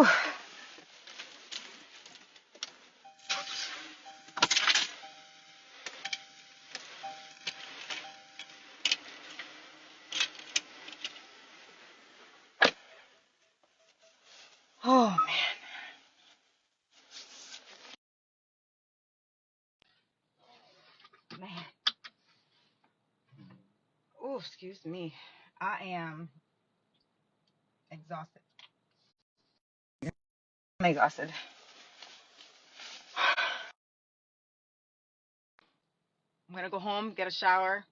Whew. Oh man. Oh, excuse me. I am exhausted. I'm exhausted. I'm gonna go home, get a shower,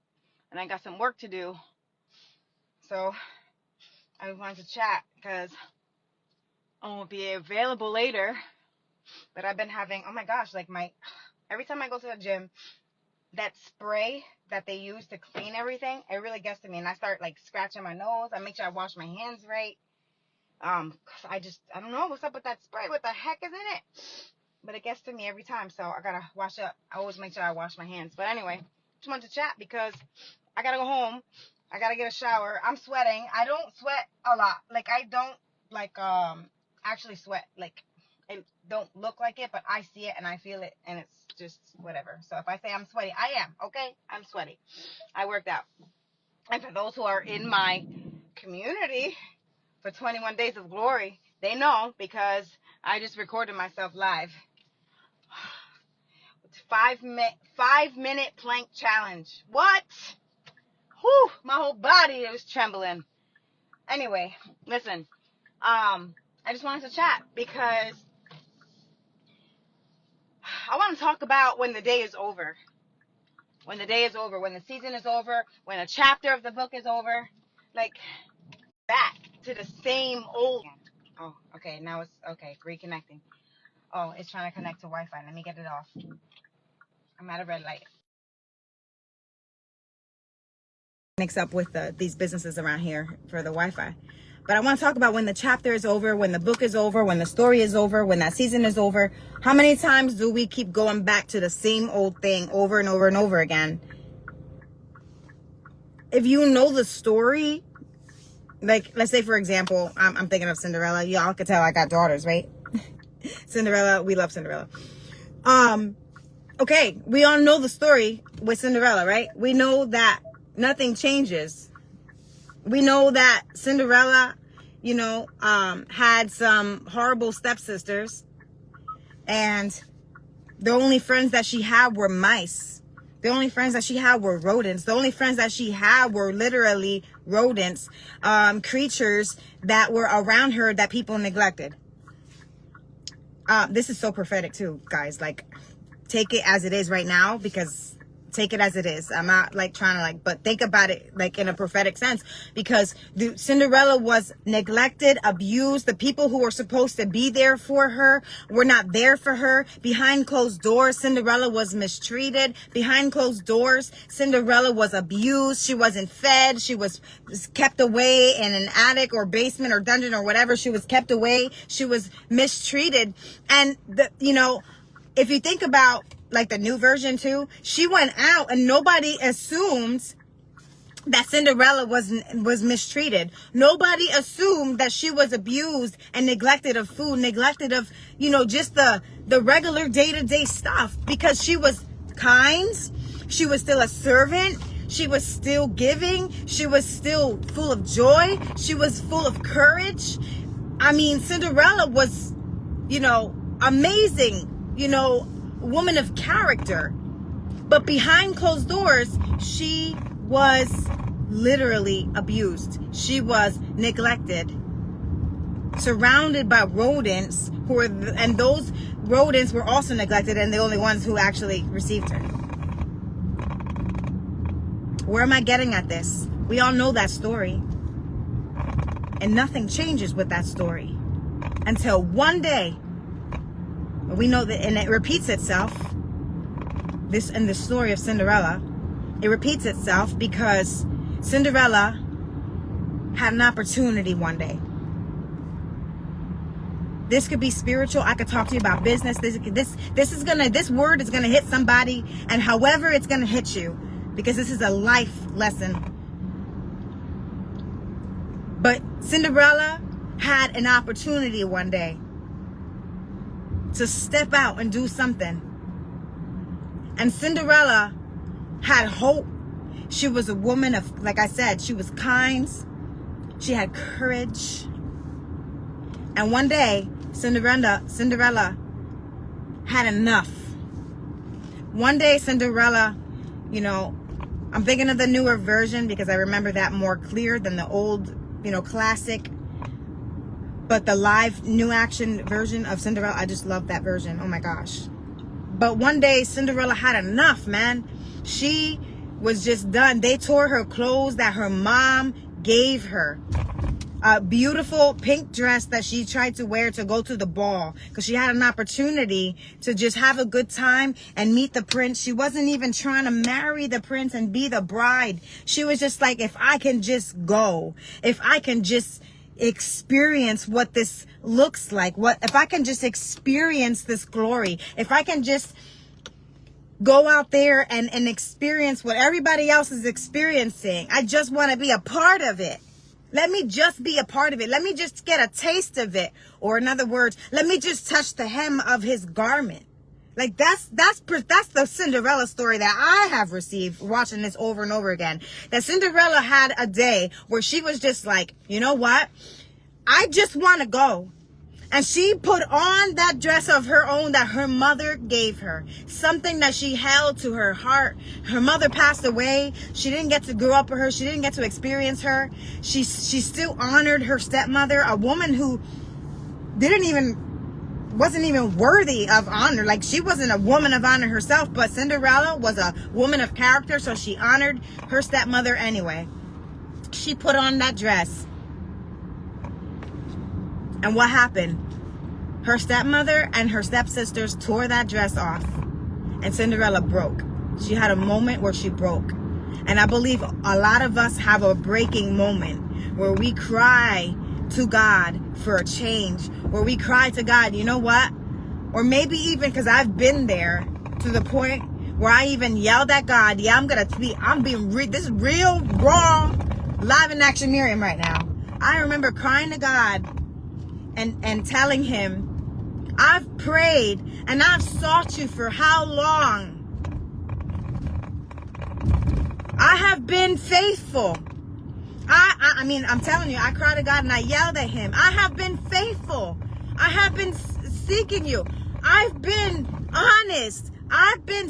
and I got some work to do. So I wanted to chat because I won't be available later. But I've been having, oh my gosh, like every time I go to the gym, that spray that they use to clean everything, it really gets to me. And I start like scratching my nose. I make sure I wash my hands right. 'Cause I don't know what's up with that spray. What the heck is in it? But it gets to me every time. So I gotta wash up. I always make sure I wash my hands. But anyway, just wanted to chat because I gotta go home. I gotta get a shower. I'm sweating. I don't sweat a lot. Like I don't actually sweat. Like it don't look like it, but I see it and I feel it, and it's just whatever. So if I say I'm sweaty, I am. Okay, I'm sweaty. I worked out. And for those who are in my community for 21 Days of Glory, they know because I just recorded myself live. 5-minute plank challenge. What? Whew, my whole body was trembling. Anyway, listen. I just wanted to chat because I want to talk about when the day is over. When the day is over, when the season is over, when a chapter of the book is over, like back to the same old. Oh, okay, now it's okay, reconnecting. Oh, it's trying to connect to Wi-Fi. Let me get it off. I'm at a red light. Mix up with these businesses around here for the Wi-Fi. But I want to talk about when the chapter is over, when the book is over, when the story is over, when that season is over. How many times do we keep going back to the same old thing over and over and over again? If you know the story, like let's say for example, I'm thinking of Cinderella. Y'all can tell I got daughters, right? Cinderella, we love Cinderella. Okay, we all know the story with Cinderella, right? We know that nothing changes. We know that Cinderella, had some horrible stepsisters, and the only friends that she had were mice. The only friends that she had were rodents. The only friends that she had were literally rodents, creatures that were around her that people neglected. This is so prophetic too, guys. Like, take it as it is right now, because take it as it is. I'm not like trying to but think about it like in a prophetic sense, because Cinderella was neglected, abused. The people who were supposed to be there for her were not there for her. Behind closed doors, Cinderella was mistreated. Behind closed doors, Cinderella was abused. She wasn't fed. She was kept away in an attic or basement or dungeon or whatever. She was kept away. She was mistreated. And if you think about like the new version too, she went out and nobody assumed that Cinderella was mistreated. Nobody assumed that she was abused and neglected of food, neglected of, just the regular day-to-day stuff, because she was kind. She was still a servant. She was still giving. She was still full of joy. She was full of courage. I mean, Cinderella was, amazing, woman of character. But behind closed doors, she was literally abused. She was neglected, surrounded by rodents and those rodents were also neglected, and the only ones who actually received her. Where am I getting at this? We all know that story. And nothing changes with that story until one day. We know that, and it repeats itself. This in the story of Cinderella, it repeats itself because Cinderella had an opportunity one day. This could be spiritual. I could talk to you about business. This word is gonna hit somebody, and however it's gonna hit you, because this is a life lesson. But Cinderella had an opportunity one day to step out and do something. And Cinderella had hope. She was a woman of, like I said, she was kind. She had courage. And one day, Cinderella had enough. One day, Cinderella, you know, I'm thinking of the newer version because I remember that more clear than the old, you know, classic. But the live new action version of Cinderella, I just love that version. Oh my gosh. But one day, Cinderella had enough, man. She was just done. They tore her clothes that her mom gave her. A beautiful pink dress that she tried to wear to go to the ball because she had an opportunity to just have a good time and meet the prince. She wasn't even trying to marry the prince and be the bride. She was just like, if I can just go, if I can just experience what this looks like, if I can just experience this glory, if I can just go out there and experience what everybody else is experiencing, I just want to be a part of it. Let me just be a part of it. Let me just get a taste of it. Or in other words, let me just touch the hem of his garment. Like that's the Cinderella story that I have received watching this over and over again. That Cinderella had a day where she was just like, you know what? I just want to go. And she put on that dress of her own that her mother gave her. Something that she held to her heart. Her mother passed away. She didn't get to grow up with her. She didn't get to experience her. She still honored her stepmother, a woman who wasn't even worthy of honor. Like, she wasn't a woman of honor herself, but Cinderella was a woman of character, so she honored her stepmother anyway. She put on that dress. And what happened? Her stepmother and her stepsisters tore that dress off. And Cinderella broke. She had a moment where she broke. And I believe a lot of us have a breaking moment where we cry to God for a change. Where we cry to God, you know what? Or maybe even, because I've been there to the point where I even yelled at God. Yeah, this is real raw, live in action Miriam right now. I remember crying to God and telling him, I've prayed and I've sought you for how long? I have been faithful. I mean, I'm telling you, I cried to God and I yelled at him. I have been faithful. I have been seeking you. I've been honest. I've been,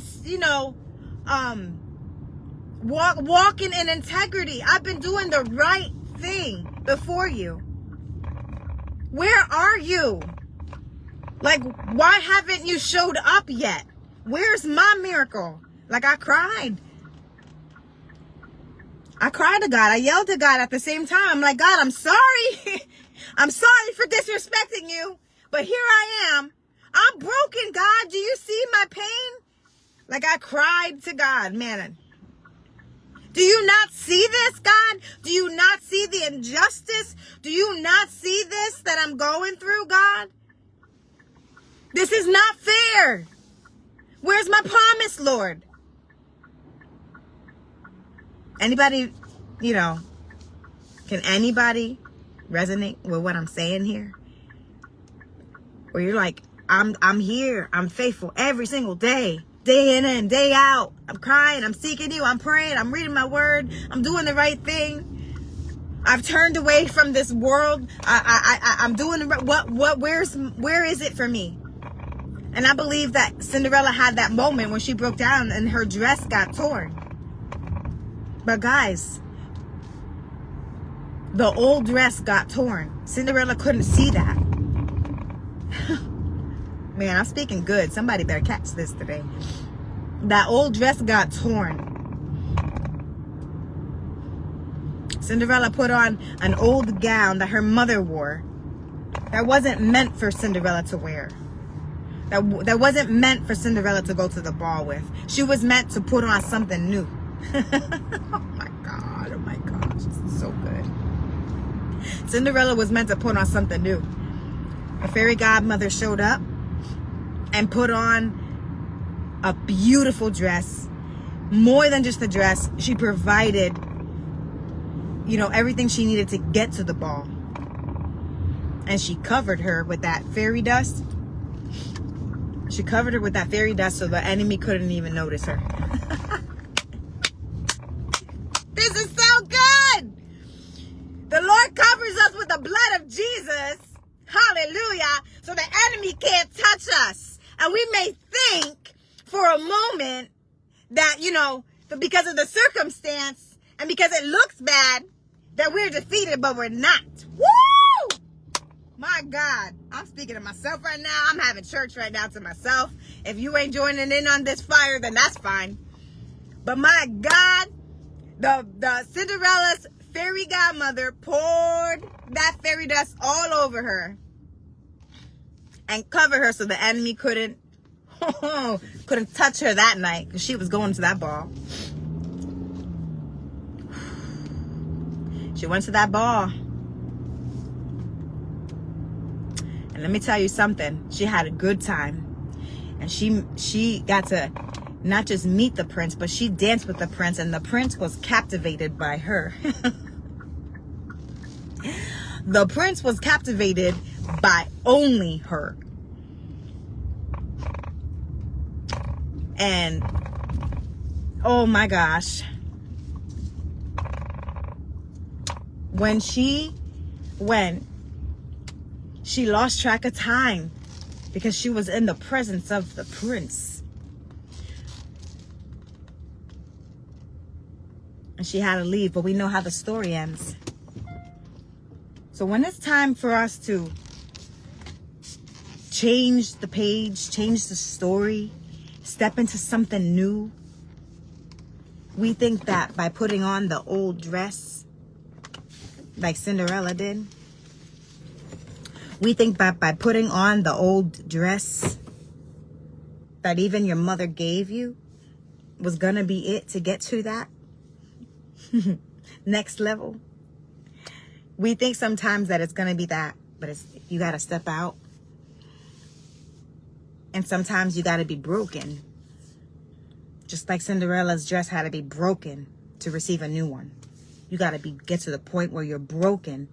walking in integrity. I've been doing the right thing before you. Where are you? Like, why haven't you showed up yet? Where's my miracle? Like, I cried. I cried to God. I yelled to God at the same time. I'm like, God, I'm sorry. I'm sorry for disrespecting you. But here I am. I'm broken, God. Do you see my pain? Like, I cried to God, man. Do you not see this, God? Do you not see the injustice? Do you not see this that I'm going through, God? This is not fair. Where's my promise, Lord? Anybody, can anybody resonate with what I'm saying here? Where you're like, I'm here. I'm faithful every single day. Day in and day out. I'm crying. I'm seeking you. I'm praying. I'm reading my word. I'm doing the right thing. I've turned away from this world. I'm doing the right. Where is it for me? And I believe that Cinderella had that moment when she broke down and her dress got torn. But guys, the old dress got torn. Cinderella couldn't see that. Man, I'm speaking good. Somebody better catch this today. That old dress got torn. Cinderella put on an old gown that her mother wore. That wasn't meant for Cinderella to wear. That wasn't meant for Cinderella to go to the ball with. She was meant to put on something new. Oh my gosh, this is so good. Cinderella was meant to put on something new. A fairy godmother showed up and put on a beautiful dress. More than just a dress, she provided, everything she needed to get to the ball. And she covered her with that fairy dust. She covered her with that fairy dust so the enemy couldn't even notice her. This is so good. The Lord covers us with the blood of Jesus. Hallelujah. So the enemy can't touch us. And we may think for a moment that, you know, because of the circumstance and because it looks bad, that we're defeated, but we're not. Woo! My God. I'm speaking to myself right now. I'm having church right now to myself. If you ain't joining in on this fire, then that's fine. But my God, the Cinderella's fairy godmother poured that fairy dust all over her and covered her so the enemy couldn't touch her that night because she was going to that ball. She went to that ball. And let me tell you something. She had a good time. And she got to not just meet the prince, but she danced with the prince. And the prince was captivated by her. The prince was captivated by only her. And oh my gosh. When she went, she lost track of time because she was in the presence of the prince. And she had to leave, but we know how the story ends. So when it's time for us to change the page, change the story, step into something new, we think that by putting on the old dress, like Cinderella did, we think that by putting on the old dress that even your mother gave you was gonna be it to get to that next level. We think sometimes that it's gonna be that, but you gotta step out. And sometimes you gotta be broken. Just like Cinderella's dress had to be broken to receive a new one. You gotta get to the point where you're broken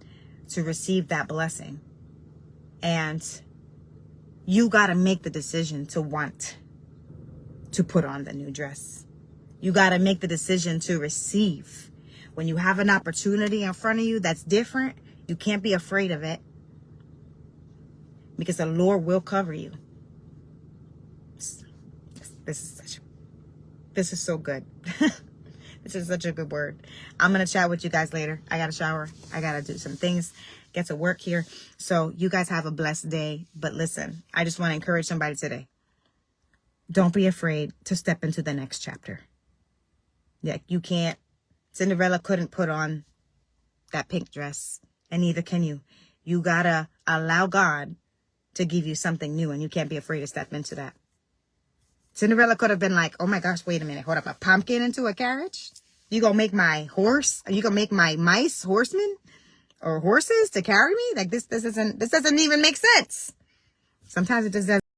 to receive that blessing. And you gotta make the decision to want to put on the new dress. You gotta make the decision to receive. When you have an opportunity in front of you that's different, you can't be afraid of it. Because the Lord will cover you. This is so good. This is such a good word. I'm going to chat with you guys later. I got to shower. I got to do some things. Get to work here. So you guys have a blessed day. But listen, I just want to encourage somebody today. Don't be afraid to step into the next chapter. Yeah, you can't. Cinderella couldn't put on that pink dress. And neither can you. You got to allow God to give you something new. And you can't be afraid to step into that. Cinderella could have been like, oh my gosh, wait a minute. Hold up, a pumpkin into a carriage? You gonna make my horse? Are you gonna make my mice horsemen or horses to carry me? Like this doesn't even make sense. Sometimes it just doesn't.